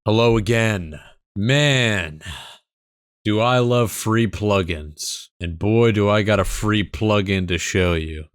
Hello again. Man, do I love free plugins. And boy, do I got a free plugin to show you.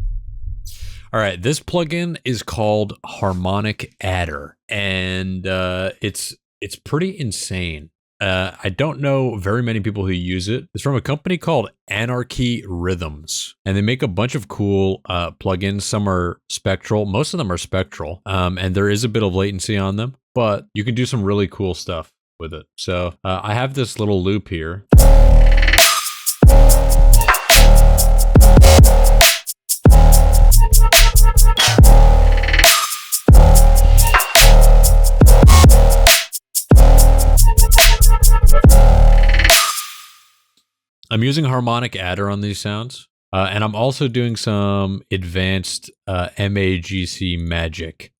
All right, this plugin is called Harmonic Adder, and it's pretty insane. I don't know very many people who use it. It's from a company called Anarchy Rhythms, and they make a bunch of cool plugins. Some are spectral, most of them are spectral, and there is a bit of latency on them, but you can do some really cool stuff with it. So I have this little loop here. I'm using Harmonic Adder on these sounds, and I'm also doing some advanced MAGC magic,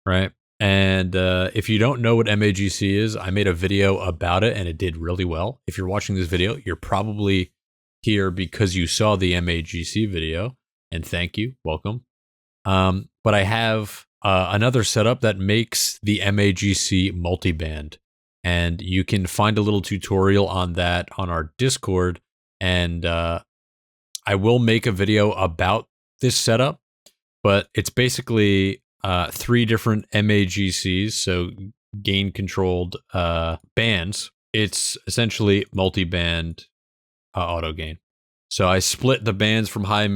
right? And if you don't know what MAGC is, I made a video about it, and it did really well. If you're watching this video, you're probably here because you saw the MAGC video, and thank you, welcome. But I have another setup that makes the MAGC multiband, and you can find a little tutorial on that on our Discord. And I will make a video about this setup, but it's basically 3 different MAGCs, so gain controlled bands. It's essentially multi-band auto gain. So I split the bands from high,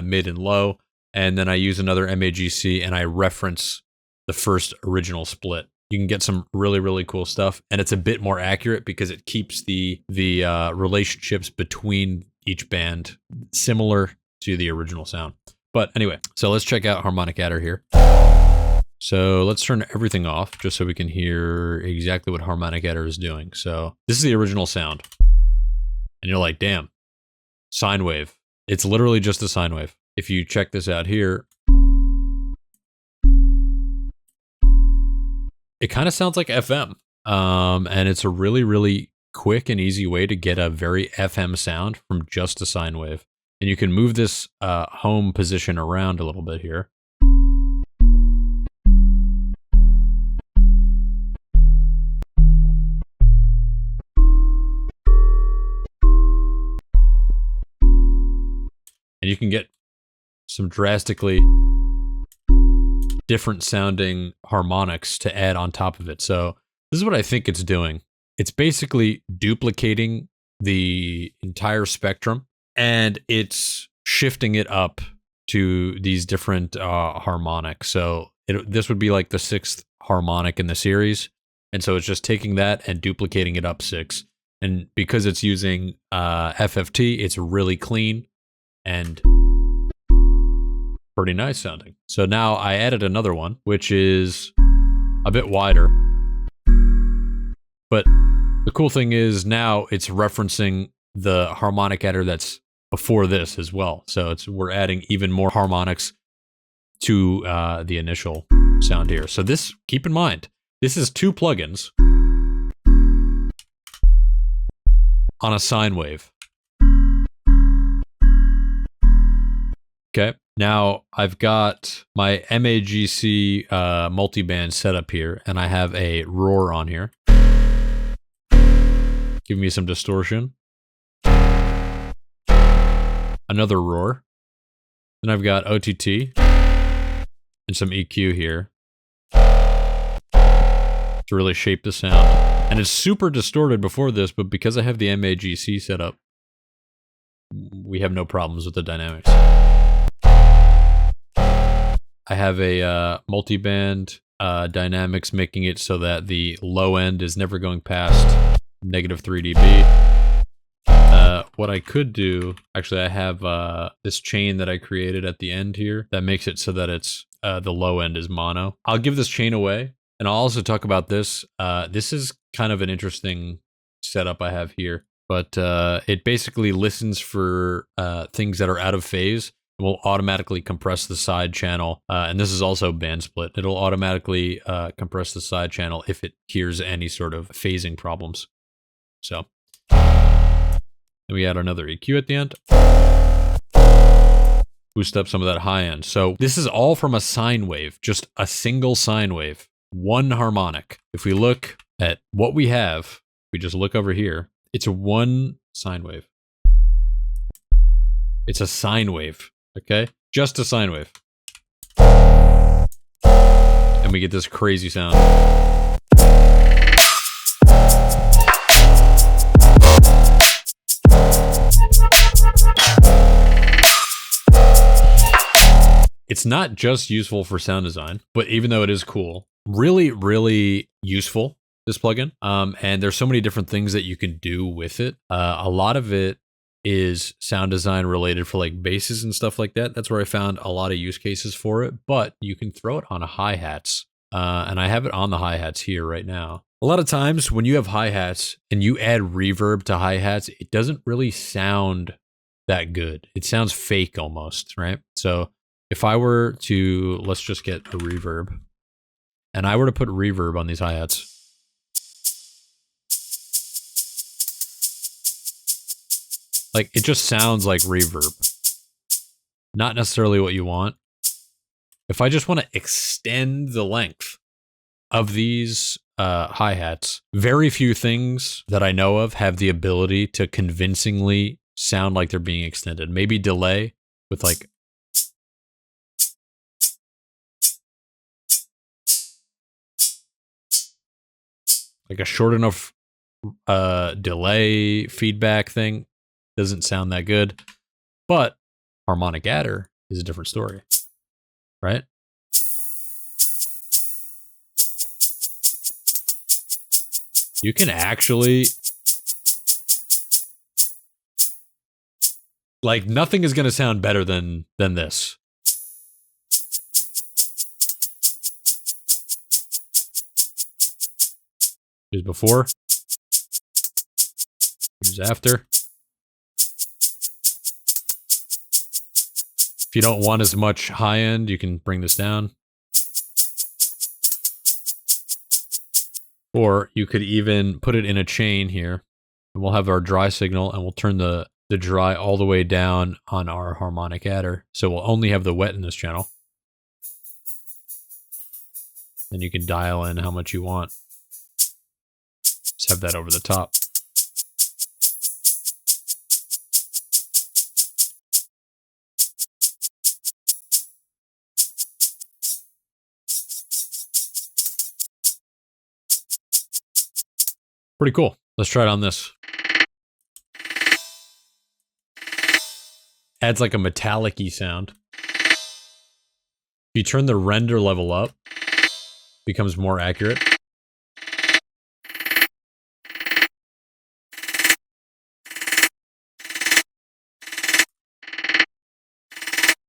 mid, and low, and then I use another MAGC and I reference the first original split. You can get some really, really cool stuff, and it's a bit more accurate because it keeps the relationships between each band similar to the original sound. But anyway, so let's check out Harmonic Adder here. So let's turn everything off just so we can hear exactly what Harmonic Adder is doing. So this is the original sound, and you're like, damn, sine wave. It's literally just a sine wave. If you check this out here, it kind of sounds like FM, and it's a really, really quick and easy way to get a very FM sound from just a sine wave. And you can move this home position around a little bit here. And you can get some drastically different sounding harmonics to add on top of it. So this is what I think it's doing. It's basically duplicating the entire spectrum, and it's shifting it up to these different harmonics. So this would be like the 6th harmonic in the series. And so it's just taking that and duplicating it up 6. And because it's using FFT, it's really clean and pretty nice sounding. So now I added another one, which is a bit wider. But the cool thing is now it's referencing the Harmonic Adder that's before this as well. So we're adding even more harmonics to the initial sound here. So this, keep in mind, this is 2 plugins on a sine wave. Okay. Now I've got my MAGC multiband set up here, and I have a roar on here. Give me some distortion. Another roar. Then I've got OTT and some EQ here to really shape the sound. And it's super distorted before this, but because I have the MAGC set up, we have no problems with the dynamics. I have a multiband dynamics, making it so that the low end is never going past -3 dB. What I could do, actually, I have this chain that I created at the end here that makes it so that it's the low end is mono. I'll give this chain away, and I'll also talk about this. This is kind of an interesting setup I have here, but it basically listens for things that are out of phase. It will automatically compress the side channel, and this is also band split. It'll automatically compress the side channel if it hears any sort of phasing problems. So then we add another EQ at the end. Boost up some of that high end. So this is all from a sine wave, just a single sine wave. one harmonic. If we look at what we have, we just look over here, it's a one sine wave. It's a sine wave, okay? Just a sine wave. And we get this crazy sound. It's not just useful for sound design, but even though it is cool, really, really useful, this plugin. And there's so many different things that you can do with it. A lot of it is sound design related for like basses and stuff like that. That's where I found a lot of use cases for it, but you can throw it on a hi-hats. And I have it on the hi-hats here right now. A lot of times when you have hi-hats and you add reverb to hi-hats, it doesn't really sound that good. It sounds fake almost, right? So if I were to, let's just get a reverb, and I were to put reverb on these hi-hats, like, it just sounds like reverb. Not necessarily what you want. If I just want to extend the length of these hi-hats, very few things that I know of have the ability to convincingly sound like they're being extended. Maybe delay with like a short enough delay feedback thing. Doesn't sound that good, but harmonic adder is a different story, right? You can actually, like, nothing is going to sound better than this. Here's before. Here's after. If you don't want as much high end, you can bring this down. Or you could even put it in a chain here. And we'll have our dry signal and we'll turn the dry all the way down on our harmonic adder. So we'll only have the wet in this channel. And you can dial in how much you want. Just have that over the top. Pretty cool. Let's try it on this. Adds like a metallic-y sound. If you turn the render level up, becomes more accurate.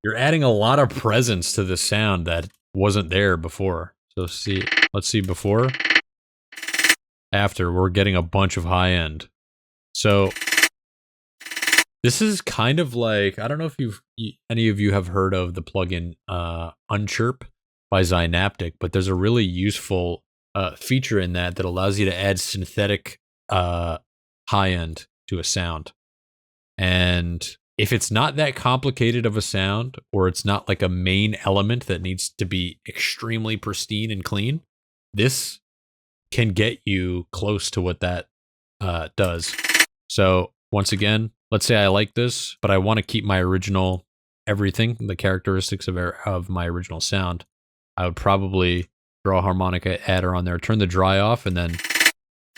You're adding a lot of presence to the sound that wasn't there before. So let's see before. After, we're getting a bunch of high end. So this is kind of like, I don't know if any of you have heard of the plugin Unchirp by Zynaptic, but there's a really useful feature in that allows you to add synthetic high end to a sound. And if it's not that complicated of a sound, or it's not like a main element that needs to be extremely pristine and clean, this can get you close to what that does. So once again, let's say I like this, but I want to keep my original everything, the characteristics of my original sound. I would probably throw a harmonic adder on there, turn the dry off, and then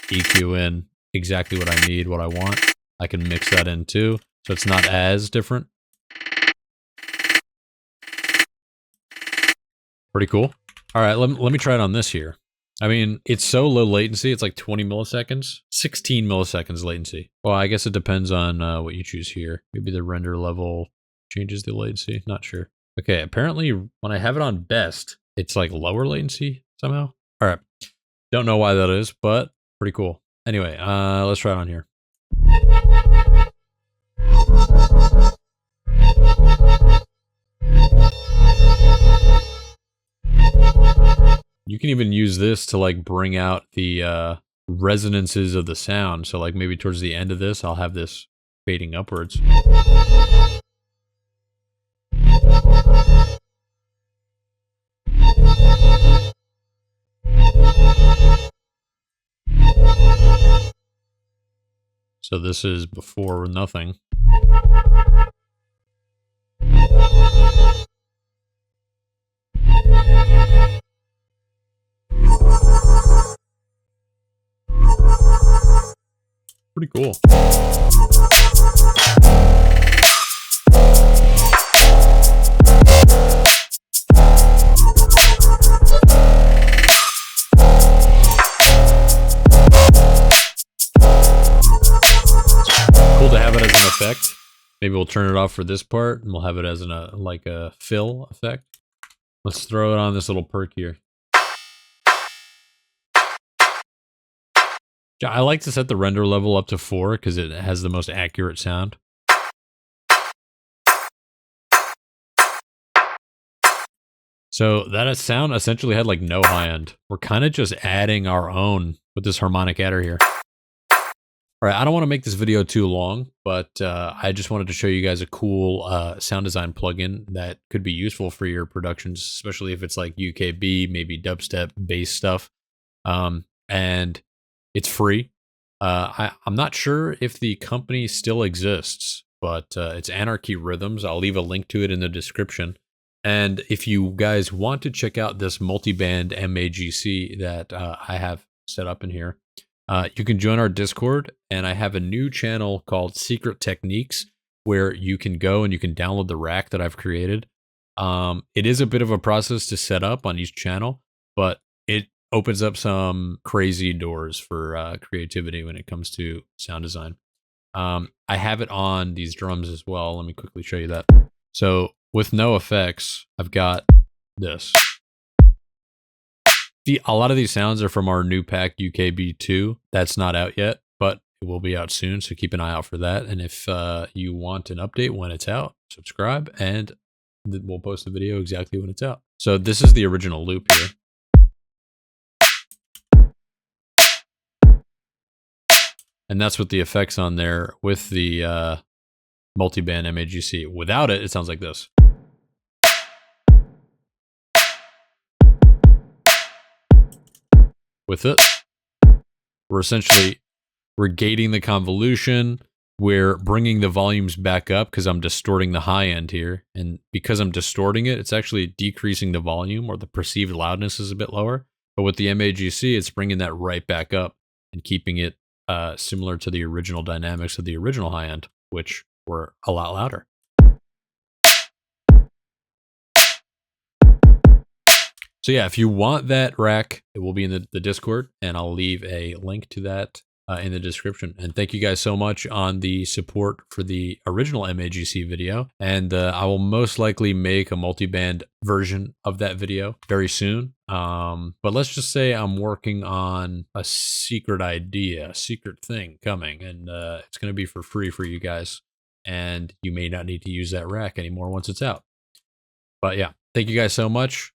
EQ in exactly what I need, what I want. I can mix that in too, so it's not as different. Pretty cool. All right, let me try it on this here. I mean, it's so low latency, it's like 20 milliseconds, 16 milliseconds latency. Well, I guess it depends on what you choose here. Maybe the render level changes the latency, not sure. Okay, apparently when I have it on best, it's like lower latency somehow. All right, don't know why that is, but pretty cool. Anyway, let's try it on here. You can even use this to like bring out the resonances of the sound. So like maybe towards the end of this, I'll have this fading upwards. So this is before nothing. Pretty cool. Cool to have it as an effect. Maybe we'll turn it off for this part and we'll have it as like a fill effect. Let's throw it on this little perk here. I like to set the render level up to 4 because it has the most accurate sound. So that sound essentially had like no high end. We're kind of just adding our own with this harmonic adder here. All right, I don't want to make this video too long, but I just wanted to show you guys a cool sound design plugin that could be useful for your productions, especially if it's like UKB, maybe dubstep, bass stuff. And it's free. I'm not sure if the company still exists, but it's Anarchy Rhythms. I'll leave a link to it in the description. And if you guys want to check out this multi-band MAGC that I have set up in here, you can join our Discord, and I have a new channel called Secret Techniques where you can go and you can download the rack that I've created. It is a bit of a process to set up on each channel, but it opens up some crazy doors for creativity when it comes to sound design. I have it on these drums as well. Let me quickly show you that. So with no effects, I've got this. A lot of these sounds are from our new pack UKB2. That's not out yet, but it will be out soon, so keep an eye out for that. And if you want an update when it's out, subscribe, and we'll post a video exactly when it's out. So this is the original loop here. And that's with the effects on there with the multi-band MAGC. Without it, it sounds like this. With it, we're gating the convolution. We're bringing the volumes back up because I'm distorting the high end here. And because I'm distorting it, it's actually decreasing the volume, or the perceived loudness is a bit lower. But with the MAGC, it's bringing that right back up and keeping it similar to the original dynamics of the original high end, which were a lot louder. So yeah, if you want that rack, it will be in the Discord, and I'll leave a link to that in the description. And thank you guys so much on the support for the original MAGC video. And I will most likely make a multi-band version of that video very soon. But let's just say I'm working on a secret idea, a secret thing coming, and it's going to be for free for you guys. And you may not need to use that rack anymore once it's out. But yeah, thank you guys so much.